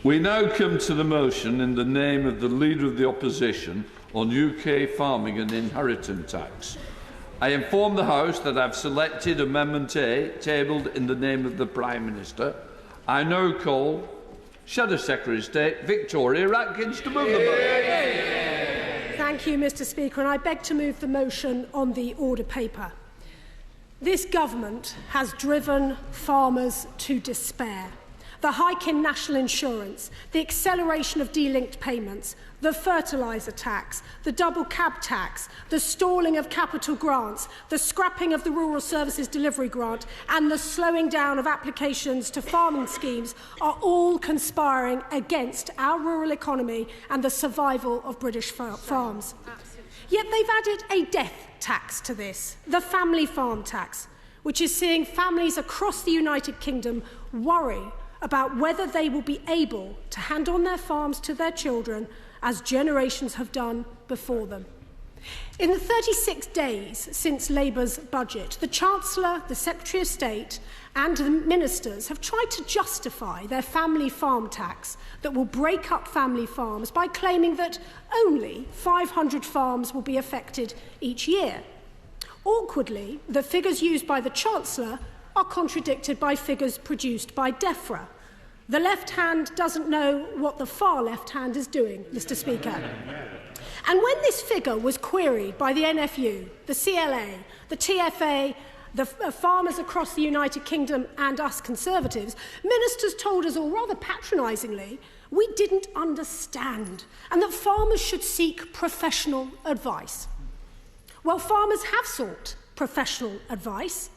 We now come to the motion in the name of the Leader of the Opposition on UK farming and inheritance tax. I inform the House that I have selected Amendment A, tabled in the name of the Prime Minister. I now call Shadow Secretary of State Victoria Atkins to move the motion. Thank you, Mr Speaker, and I beg to move the motion on the order paper. This government has driven farmers to despair. The hike in national insurance, the acceleration of delinked payments, the fertiliser tax, the double cab tax, the stalling of capital grants, the scrapping of the Rural Services Delivery Grant and the slowing down of applications to farming schemes are all conspiring against our rural economy and the survival of British farms. Yet they've added a death tax to this, the family farm tax, which is seeing families across the United Kingdom worry about whether they will be able to hand on their farms to their children as generations have done before them. In the 36 days since Labour's budget, the Chancellor, the Secretary of State and the ministers have tried to justify their family farm tax that will break up family farms by claiming that only 500 farms will be affected each year. Awkwardly, the figures used by the Chancellor are contradicted by figures produced by DEFRA. The left hand doesn't know what the far left hand is doing, Mr Speaker. And when this figure was queried by the NFU, the CLA, the TFA, the farmers across the United Kingdom and us Conservatives, ministers told us, or rather patronisingly, we didn't understand and that farmers should seek professional advice. Well, farmers have sought professional advice,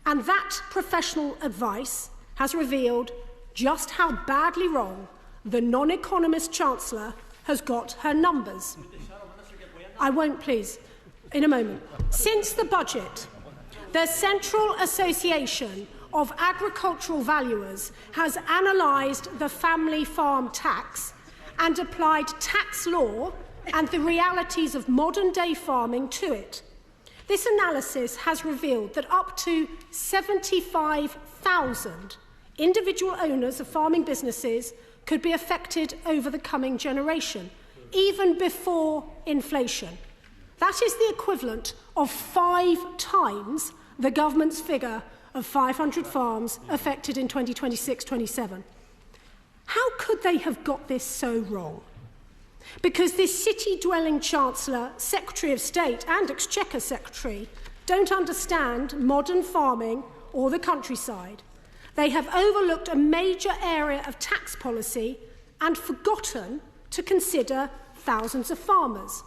and that professional advice has revealed just how badly wrong the non-economist Chancellor has got her numbers. I won't, please, in a moment. Since the budget, the Central Association of Agricultural Valuers has analysed the family farm tax and applied tax law and the realities of modern-day farming to it. This analysis has revealed that up to 75,000 individual owners of farming businesses could be affected over the coming generation, even before inflation. That is the equivalent of 5 times the government's figure of 500 farms affected in 2026-27. How could they have got this so wrong? Because this city-dwelling Chancellor, Secretary of State and Exchequer Secretary don't understand modern farming or the countryside. They have overlooked a major area of tax policy and forgotten to consider thousands of farmers.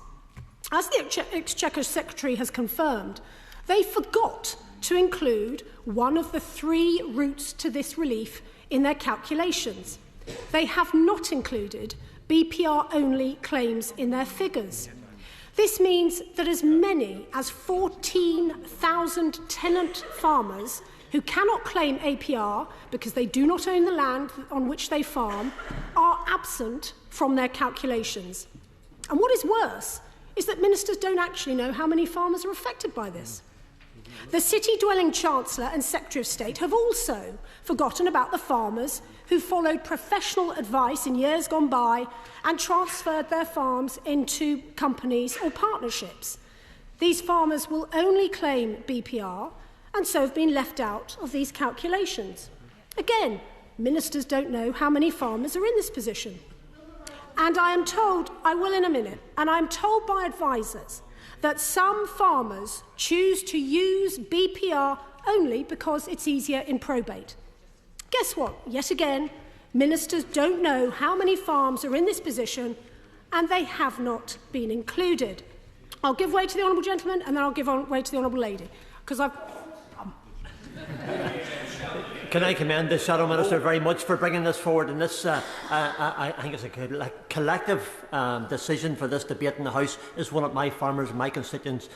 As the Exchequer Secretary has confirmed, they forgot to include one of the 3 routes to this relief in their calculations. They have not included BPR-only claims in their figures. This means that as many as 14,000 tenant farmers who cannot claim APR because they do not own the land on which they farm are absent from their calculations. And what is worse is that ministers don't actually know how many farmers are affected by this. The city-dwelling Chancellor and Secretary of State have also forgotten about the farmers who followed professional advice in years gone by and transferred their farms into companies or partnerships. These farmers will only claim BPR and so have been left out of these calculations. Again, ministers don't know how many farmers are in this position. And I am told, I will in a minute, and I am told by advisers that some farmers choose to use BPR only because it's easier in probate. Guess what? Yet again, ministers don't know how many farms are in this position and they have not been included. I'll give way to the honourable gentleman and then I'll give way to the honourable lady, because I've... Can I commend the Shadow Minister very much for bringing this forward? And this, I think it's a collective decision for this debate in the House. Is one of my farmers and my constituents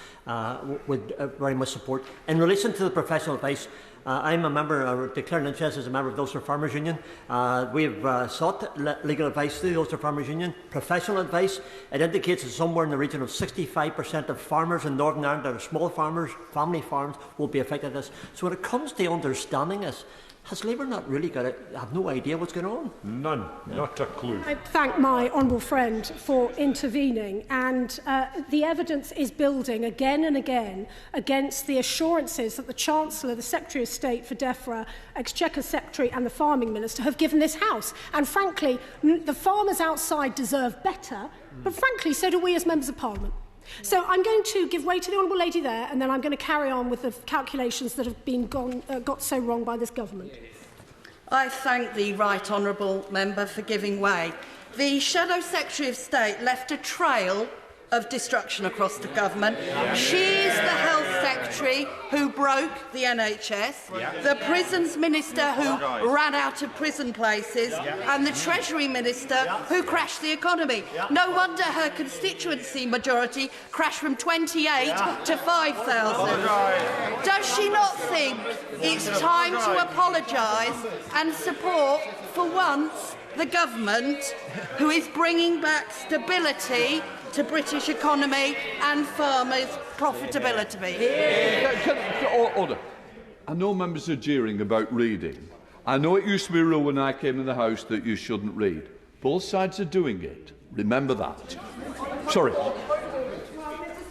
would very much support. In relation to the professional advice, I'm a member, declaring interest as a member of the Ulster Farmers Union. We have sought legal advice through the Ulster Farmers Union. Professional advice, it indicates that somewhere in the region of 65% of farmers in Northern Ireland that are small farmers, family farms, will be affected by this. So when it comes to understanding this, has Labour not really got it? Have no idea what's going on? None, not a clue. I thank my honourable friend for intervening, and the evidence is building again and again against the assurances that the Chancellor, the Secretary of State for DEFRA, Exchequer Secretary and the Farming Minister have given this House. And frankly, the farmers outside deserve better, but frankly, so do we as Members of Parliament. So I'm going to give way to the Honourable Lady there, and then I'm going to carry on with the calculations that have been got so wrong by this government. I thank the Right Honourable Member for giving way. The Shadow Secretary of State left a trail of destruction across the government. She is the Health Secretary who broke the NHS, the Prisons Minister who ran out of prison places, and the Treasury Minister who crashed the economy. No wonder her constituency majority crashed from 28 to 5,000. Does she not think it's time to apologise and support, for once, the government who is bringing back stability to British economy and farmers' profitability? Order. I know members are jeering about reading. I know it used to be a rule when I came in the House that you shouldn't read. Both sides are doing it. Remember that. Sorry.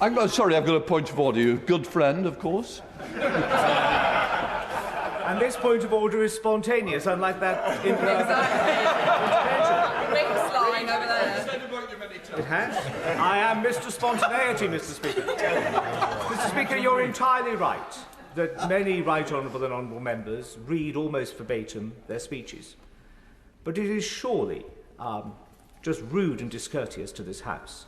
I've got a point of order. You're a good friend, of course. And this point of order is spontaneous, unlike that Line over there. It has. I am Mr. Spontaneity, Mr. Speaker. Mr. Speaker, you're entirely right that many right honourable and honourable members read almost verbatim their speeches. But it is surely just rude and discourteous to this House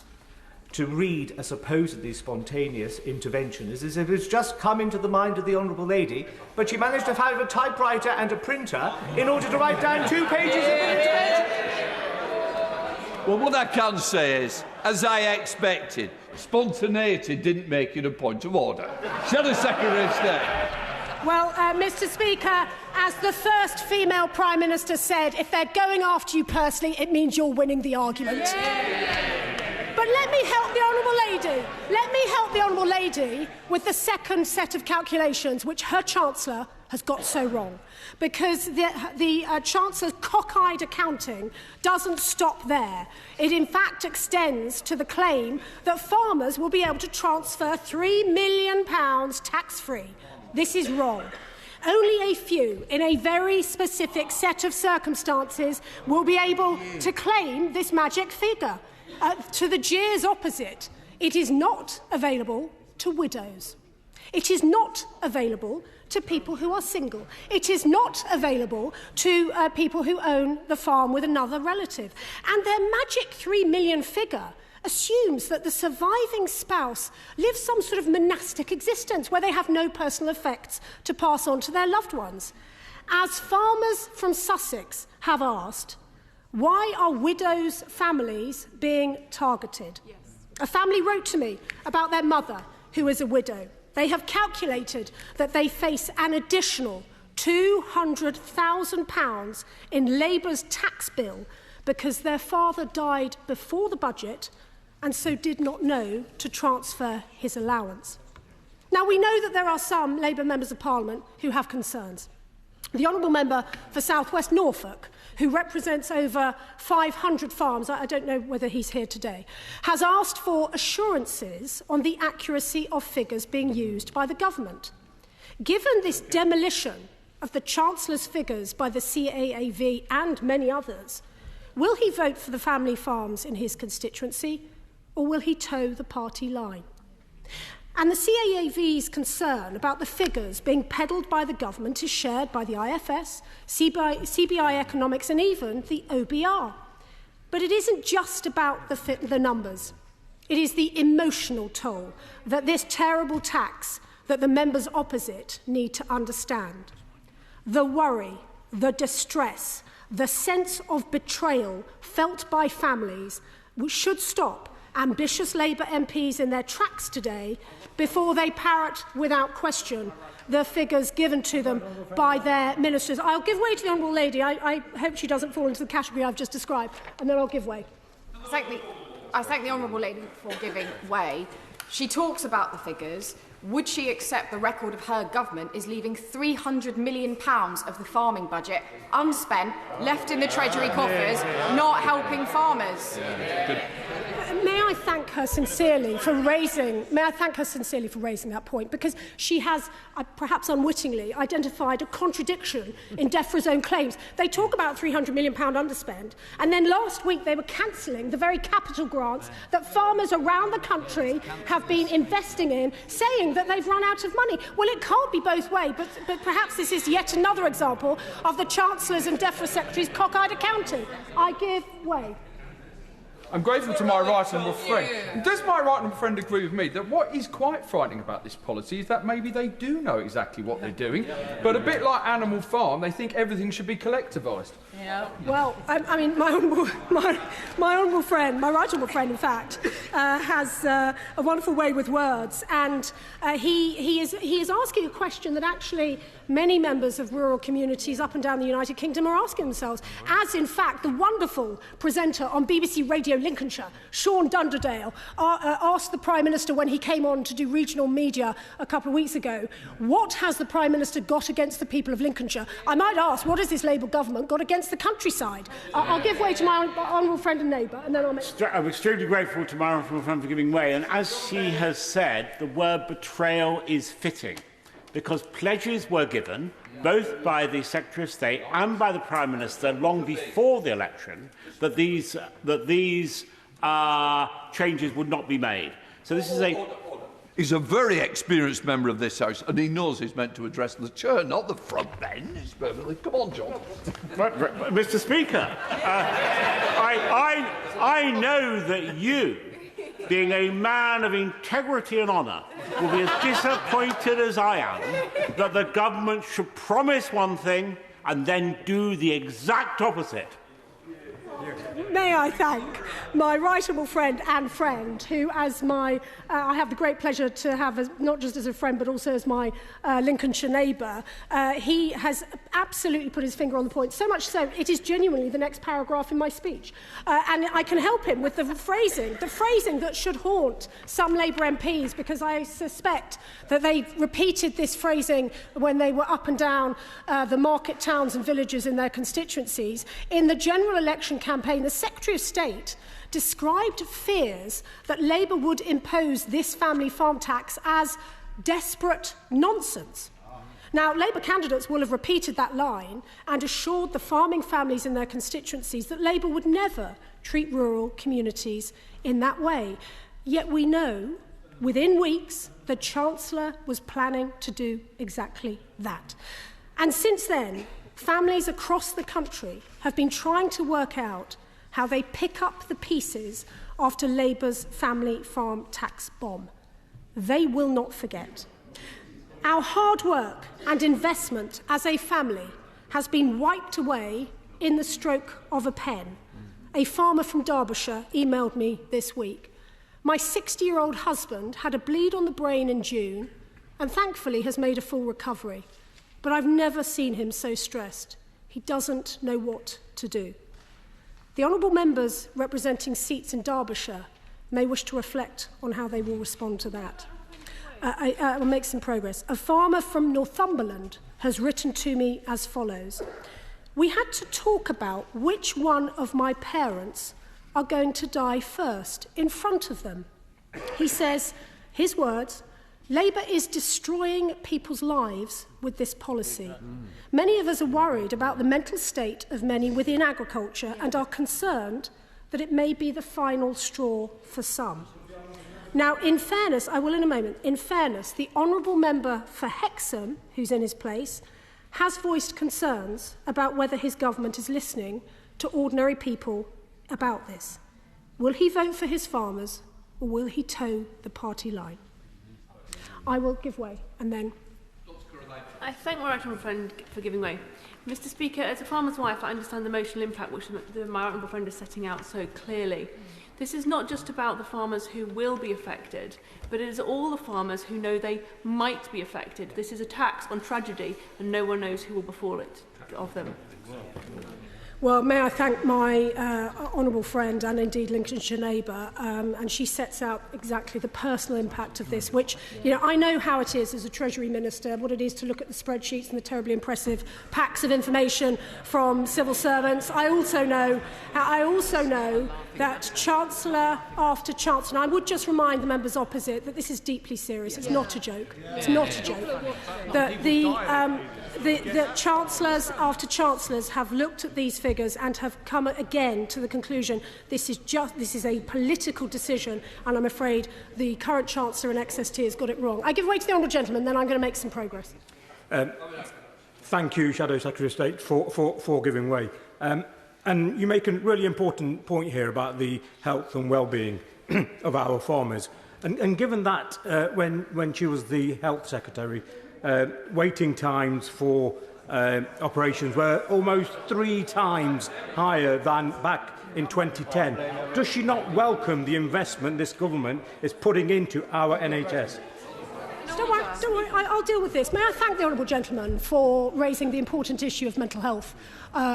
to read a supposedly spontaneous intervention as if it's just come into the mind of the Honourable Lady, but she managed to have a typewriter and a printer in order to write down 2 pages of an intervention. Well, what I can say is, as I expected, spontaneity didn't make it a point of order. Shadow Secretary of State. Well, Mr. Speaker, as the first female Prime Minister said, if they're going after you personally, it means you're winning the argument. But let me help the Honourable Lady. Let me help the Honourable Lady with the second set of calculations, which her Chancellor has got so wrong. Because the Chancellor's cockeyed accounting doesn't stop there. It in fact extends to the claim that farmers will be able to transfer £3 million tax-free. This is wrong. Only a few, in a very specific set of circumstances, will be able to claim this magic figure. To the jeers opposite, it is not available to widows. It is not available to people who are single. It is not available to people who own the farm with another relative. And their magic £3 million figure assumes that the surviving spouse lives some sort of monastic existence where they have no personal effects to pass on to their loved ones. As farmers from Sussex have asked, why are widows' families being targeted? Yes. A family wrote to me about their mother, who is a widow. They have calculated that they face an additional £200,000 in Labour's tax bill because their father died before the budget and so did not know to transfer his allowance. Now, we know that there are some Labour members of Parliament who have concerns. The Honourable Member for South West Norfolk, who represents over 500 farms, I don't know whether he's here today, has asked for assurances on the accuracy of figures being used by the government. Given this demolition of the Chancellor's figures by the CAAV and many others, will he vote for the family farms in his constituency, or will he toe the party line? And the CAAV's concern about the figures being peddled by the government is shared by the IFS, CBI Economics and even the OBR. But it isn't just about the numbers. It is the emotional toll that this terrible tax that the members opposite need to understand. The worry, the distress, the sense of betrayal felt by families should stop ambitious Labour MPs in their tracks today before they parrot without question the figures given to them by their ministers. I'll give way to the Honourable Lady. I hope she doesn't fall into the category I've just described, and then I'll give way. I thank the Honourable Lady for giving way. She talks about the figures. would she accept the record of her government is leaving £300 million of the farming budget unspent, left in the Treasury coffers, not helping farmers? May I thank her sincerely for raising that point, because she has, perhaps unwittingly, identified a contradiction in DEFRA's own claims. They talk about £300 million underspend, and then last week they were cancelling the very capital grants that farmers around the country have been investing in, saying that they've run out of money. Well, it can't be both ways, but perhaps this is yet another example of the Chancellor's and DEFRA Secretary's cockeyed accounting. I give way. I'm grateful to my right honourable friend. Does my right honourable friend agree with me that what is quite frightening about this policy is that maybe they do know exactly what they're doing, but a bit like Animal Farm, they think everything should be collectivised? Yeah. Well, I mean, my honourable friend, my right honourable friend, in fact, has a wonderful way with words, and he is asking a question that actually many members of rural communities up and down the United Kingdom are asking themselves, as in fact the wonderful presenter on BBC Radio Lincolnshire, Sean Dunderdale, asked the Prime Minister when he came on to do regional media a couple of weeks ago, what has the Prime Minister got against the people of Lincolnshire? I might ask, what has this Labour government got against the countryside? I'll give way to my honourable friend and neighbour, and then I'll make... I'm extremely grateful to my honourable friend for giving way, and as she has said, the word betrayal is fitting, because pledges were given, both by the Secretary of State and by the Prime Minister long before the election, that these changes would not be made. So this is a... He's a very experienced member of this House, and he knows he's meant to address the chair, not the front end. Come on, John. Mr. Speaker, I know that you, being a man of integrity and honour, will be as disappointed as I am that the government should promise one thing and then do the exact opposite. May I thank my right honourable friend and friend, who, as I have the great pleasure to have, not just as a friend, but also as my Lincolnshire neighbour. He has absolutely put his finger on the point, so much so it is genuinely the next paragraph in my speech. And I can help him with the phrasing that should haunt some Labour MPs, because I suspect that they repeated this phrasing when they were up and down the market towns and villages in their constituencies. In the general election campaign, the Secretary of State described fears that Labour would impose this family farm tax as desperate nonsense. Now, Labour candidates will have repeated that line and assured the farming families in their constituencies that Labour would never treat rural communities in that way. Yet we know, within weeks, the Chancellor was planning to do exactly that. And since then, families across the country have been trying to work out how they pick up the pieces after Labour's family farm tax bomb. They will not forget. Our hard work and investment as a family has been wiped away in the stroke of a pen. A farmer from Derbyshire emailed me this week. My 60-year-old husband had a bleed on the brain in June and thankfully has made a full recovery. But I've never seen him so stressed. He doesn't know what to do. The honourable members representing seats in Derbyshire may wish to reflect on how they will respond to that. I will make some progress. A farmer from Northumberland has written to me as follows. We had to talk about which one of my parents are going to die first in front of them. He says, his words, Labour is destroying people's lives with this policy. Many of us are worried about the mental state of many within agriculture and are concerned that it may be the final straw for some. Now, in fairness, I will in a moment, in fairness, the honourable member for Hexham, who's in his place, has voiced concerns about whether his government is listening to ordinary people about this. Will he vote for his farmers, or will he toe the party line? I will give way, and then... I thank my right honourable friend for giving way. Mr. Speaker, as a farmer's wife, I understand the emotional impact which my right honourable friend is setting out so clearly. This is not just about the farmers who will be affected, but it is all the farmers who know they might be affected. This is a tax on tragedy, and no one knows who will befall it of them. Well, may I thank my honourable friend and indeed Lincolnshire neighbour, and she sets out exactly the personal impact of this, which, I know how it is as a Treasury Minister, what it is to look at the spreadsheets and the terribly impressive packs of information from civil servants. I also know that Chancellor after Chancellor, and I would just remind the members opposite that this is deeply serious. It's not a joke. It's not a joke. That the Chancellors after Chancellors have looked at these figures and have come again to the conclusion this is a political decision, and I'm afraid the current Chancellor in XST has got it wrong. I give way to the honourable gentleman, then I'm going to make some progress. Thank you, Shadow Secretary of State, for giving way. And you make a really important point here about the health and well-being of our farmers. And given that, when she was the Health Secretary, waiting times for operations were almost 3 times higher than back in 2010. Does she not welcome the investment this government is putting into our NHS? Don't worry, I'll deal with this. May I thank the honourable gentleman for raising the important issue of mental health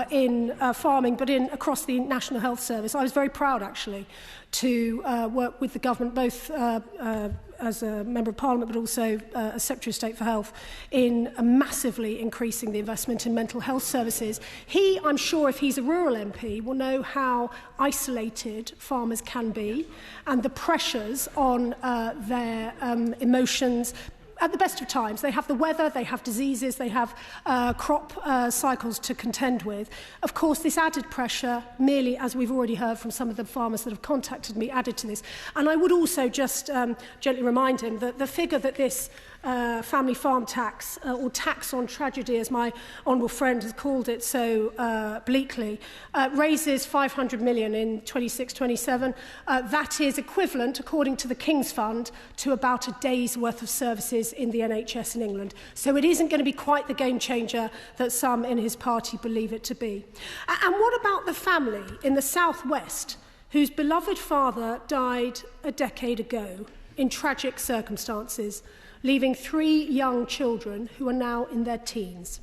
in farming, but across the National Health Service. I was very proud, actually, to work with the government, both as a Member of Parliament, but also as Secretary of State for Health, in massively increasing the investment in mental health services. I'm sure, if he's a rural MP, will know how isolated farmers can be and the pressures on their emotions. At the best of times, they have the weather, they have diseases, they have crop cycles to contend with. Of course, this added pressure, merely, as we've already heard from some of the farmers that have contacted me, added to this. And I would also just gently remind him that the figure that this family farm tax, or tax on tragedy, as my honourable friend has called it so bleakly, raises 500 million in 26-27. That is equivalent, according to the King's Fund, to about a day's worth of services in the NHS in England. So it isn't going to be quite the game changer that some in his party believe it to be. And what about the family in the southwest whose beloved father died a decade ago in tragic circumstances, leaving 3 young children who are now in their teens?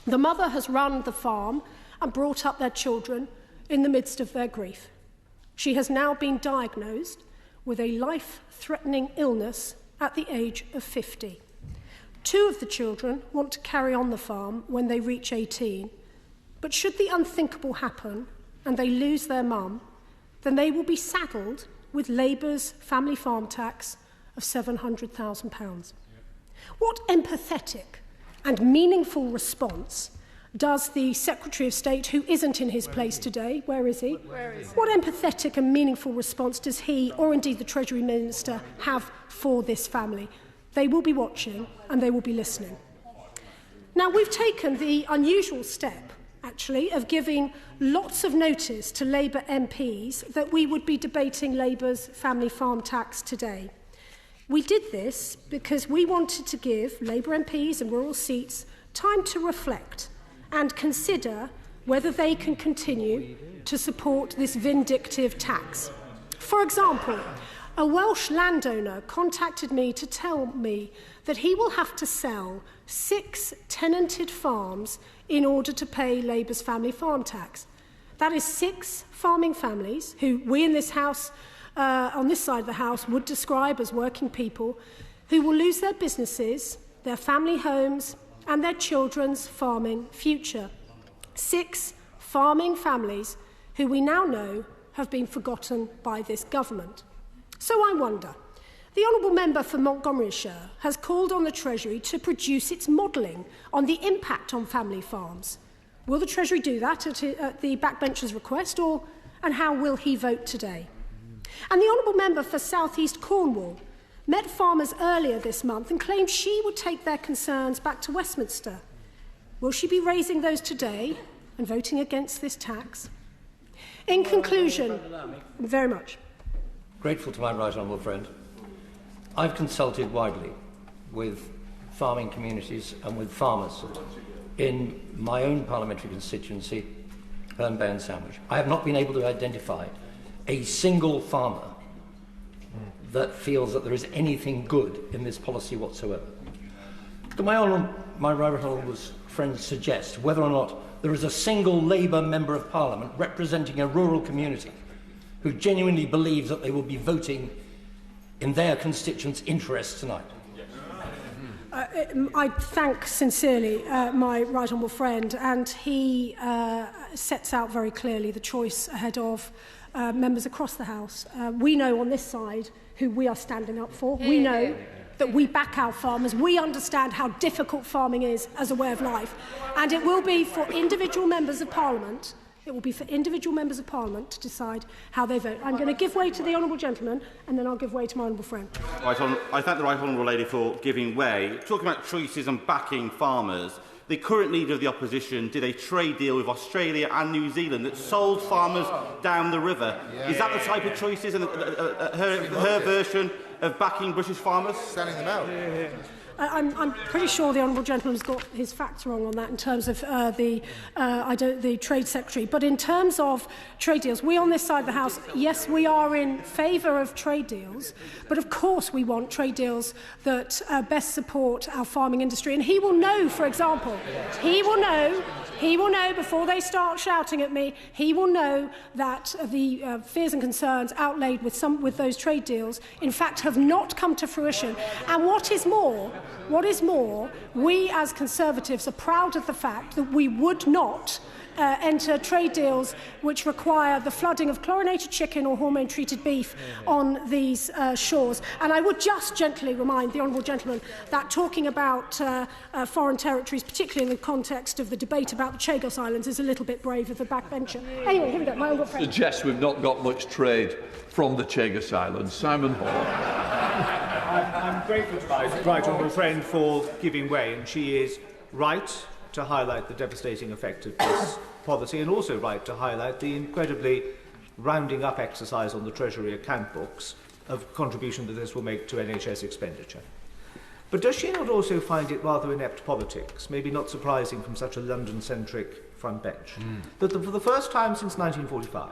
The mother has run the farm and brought up their children in the midst of their grief. She has now been diagnosed with a life-threatening illness at the age of 50. 2 of the children want to carry on the farm when they reach 18, but should the unthinkable happen and they lose their mum, then they will be saddled with Labour's family farm tax of £700,000. What empathetic and meaningful response does the Secretary of State, who isn't in his place today, where is he? What empathetic and meaningful response does he, or indeed the Treasury Minister, have for this family? They will be watching and they will be listening. Now, we've taken the unusual step, actually, of giving lots of notice to Labour MPs that we would be debating Labour's family farm tax today. We did this because we wanted to give Labour MPs and rural seats time to reflect and consider whether they can continue to support this vindictive tax. For example, a Welsh landowner contacted me to tell me that he will have to sell 6 tenanted farms in order to pay Labour's family farm tax. That is 6 farming families who we in this House, on this side of the House, would describe as working people, who will lose their businesses, their family homes and their children's farming future. 6 farming families who we now know have been forgotten by this government. So I wonder, the Honourable Member for Montgomeryshire has called on the Treasury to produce its modelling on the impact on family farms. Will the Treasury do that at the backbencher's request, and how will he vote today? And the Honourable Member for South East Cornwall met farmers earlier this month and claimed she would take their concerns back to Westminster. Will she be raising those today and voting against this tax? In conclusion, very much. Grateful to my right honourable friend. I've consulted widely with farming communities and with farmers in my own parliamentary constituency, Herne Bay and Sandwich. I have not been able to identify a single farmer that feels that there is anything good in this policy whatsoever. Could my right honourable friend suggest whether or not there is a single Labour Member of Parliament representing a rural community who genuinely believes that they will be voting in their constituents' interests tonight? I thank sincerely my right honourable friend, and he sets out very clearly the choice ahead of members across the House. We know on this side who we are standing up for. We know that we back our farmers. We understand how difficult farming is as a way of life. And it will be for individual members of Parliament, to decide how they vote. I'm going to give way to the honourable gentleman, and then I'll give way to my honourable friend. I thank the right honourable lady for giving way. Talking about choices and backing farmers, the current leader of the opposition did a trade deal with Australia and New Zealand that sold farmers down the river. Is that the type of choices and her version of backing British farmers? Selling them out. I'm pretty sure the honourable gentleman's got his facts wrong on that in terms of the Trade Secretary. But in terms of trade deals, we on this side of the House, yes, we are in favour of trade deals, but of course we want trade deals that best support our farming industry. And he will know, for example, he will know before they start shouting at me, he will know that the fears and concerns outlaid with those trade deals, in fact, have not come to fruition. And what is more, we as Conservatives are proud of the fact that we would not enter trade deals which require the flooding of chlorinated chicken or hormone-treated beef on these shores. And I would just gently remind the honourable gentleman that talking about foreign territories, particularly in the context of the debate about the Chagos Islands, is a little bit brave of the backbencher. Anyway, here we go. My honourable friend. Suggests we've not got much trade from the Chagos Islands. Simon Hall. I'm grateful to my right honourable friend for giving way, and she is right to highlight the devastating effect of this policy, and also right to highlight the incredibly rounding up exercise on the Treasury account books of contribution that this will make to NHS expenditure. But does she not also find it rather inept politics, maybe not surprising from such a London-centric front bench, that for the first time since 1945,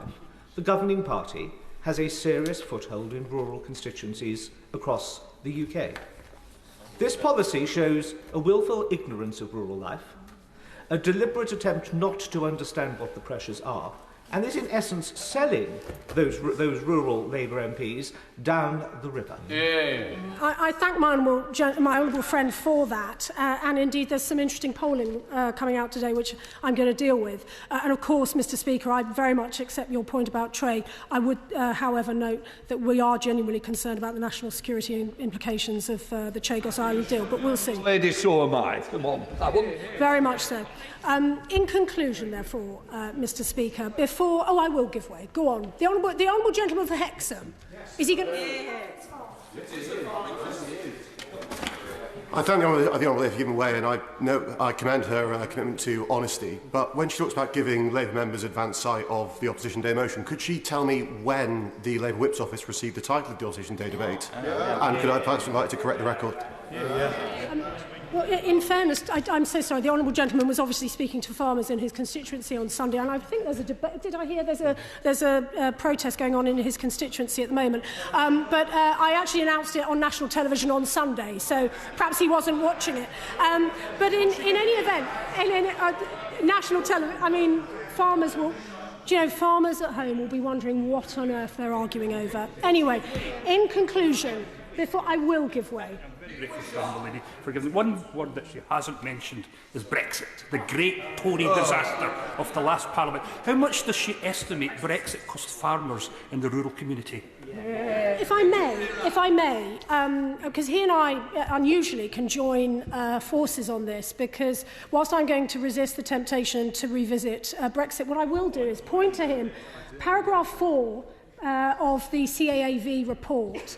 the governing party has a serious foothold in rural constituencies across the UK? This policy shows a willful ignorance of rural life, a deliberate attempt not to understand what the pressures are, and is in essence selling those rural Labour MPs down the river. I thank my honourable friend for that, and indeed there's some interesting polling coming out today which I'm going to deal with. And of course, Mr Speaker, I very much accept your point about trade. I would, however, note that we are genuinely concerned about the national security implications of the Chagos Island deal, but we'll see. Lady, so am I. Come on. Very much so. In conclusion, therefore, Mr Speaker, before... Oh, I will give way. Go on. The honourable gentleman for Hexham. Is he going to... I thank the honourable lady for giving way, and I commend her commitment to honesty. But when she talks about giving Labour members advance sight of the Opposition Day motion, could she tell me when the Labour Whip's office received the title of the Opposition Day debate? And could I perhaps invite her to correct the record? Well, in fairness, I'm so sorry. The honourable gentleman was obviously speaking to farmers in his constituency on Sunday, and I think there's a debate. Did I hear there's a protest going on in his constituency at the moment? But I actually announced it on national television on Sunday, so perhaps he wasn't watching it. But in any event, national television. I mean, farmers will. Do you know, farmers at home will be wondering what on earth they're arguing over. Anyway, in conclusion, before I will give way. One word that she hasn't mentioned is Brexit, the great Tory disaster of the last Parliament. How much does she estimate Brexit cost farmers in the rural community? If I may, because he and I unusually can join forces on this, because whilst I'm going to resist the temptation to revisit Brexit, what I will do is point to him. Paragraph 4 of the CAAV report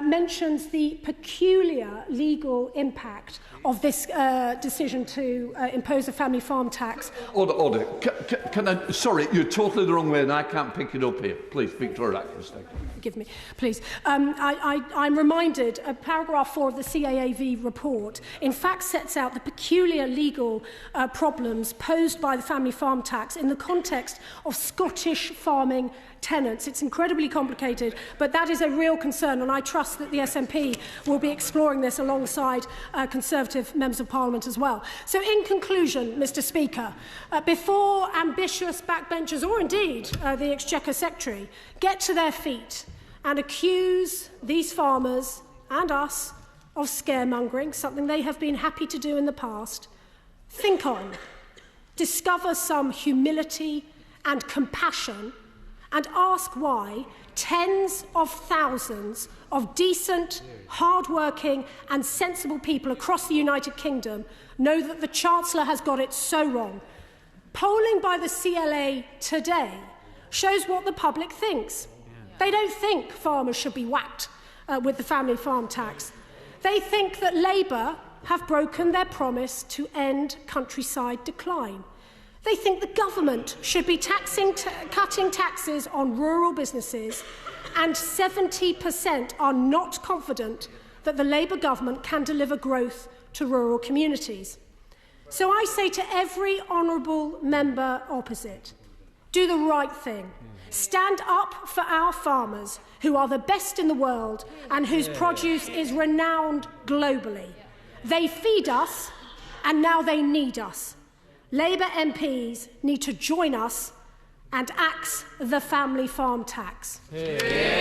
mentions the peculiar legal impact of this decision to impose a family farm tax. Order. Can I... Sorry, you're totally the wrong way and I can't pick it up here. Please, Victoria Ackford. Forgive me, please. I'm reminded paragraph 4 of the CAAV report in fact sets out the peculiar legal problems posed by the family farm tax in the context of Scottish farming tenants. It's incredibly complicated, but that is a real concern, and I trust that the SNP will be exploring this alongside Conservative members of Parliament as well. So in conclusion, Mr Speaker, before ambitious backbenchers, or indeed the Exchequer Secretary, get to their feet and accuse these farmers and us of scaremongering, something they have been happy to do in the past, think on, discover some humility and compassion, and ask why tens of thousands of decent, hard-working and sensible people across the United Kingdom know that the Chancellor has got it so wrong. Polling by the CLA today shows what the public thinks. They don't think farmers should be whacked with the family farm tax. They think that Labour have broken their promise to end countryside decline. They think the government should be cutting taxes on rural businesses, and 70% are not confident that the Labour government can deliver growth to rural communities. So I say to every honourable member opposite, do the right thing. Stand up for our farmers, who are the best in the world and whose produce is renowned globally. They feed us, and now they need us. Labour MPs need to join us and axe the family farm tax. Yeah.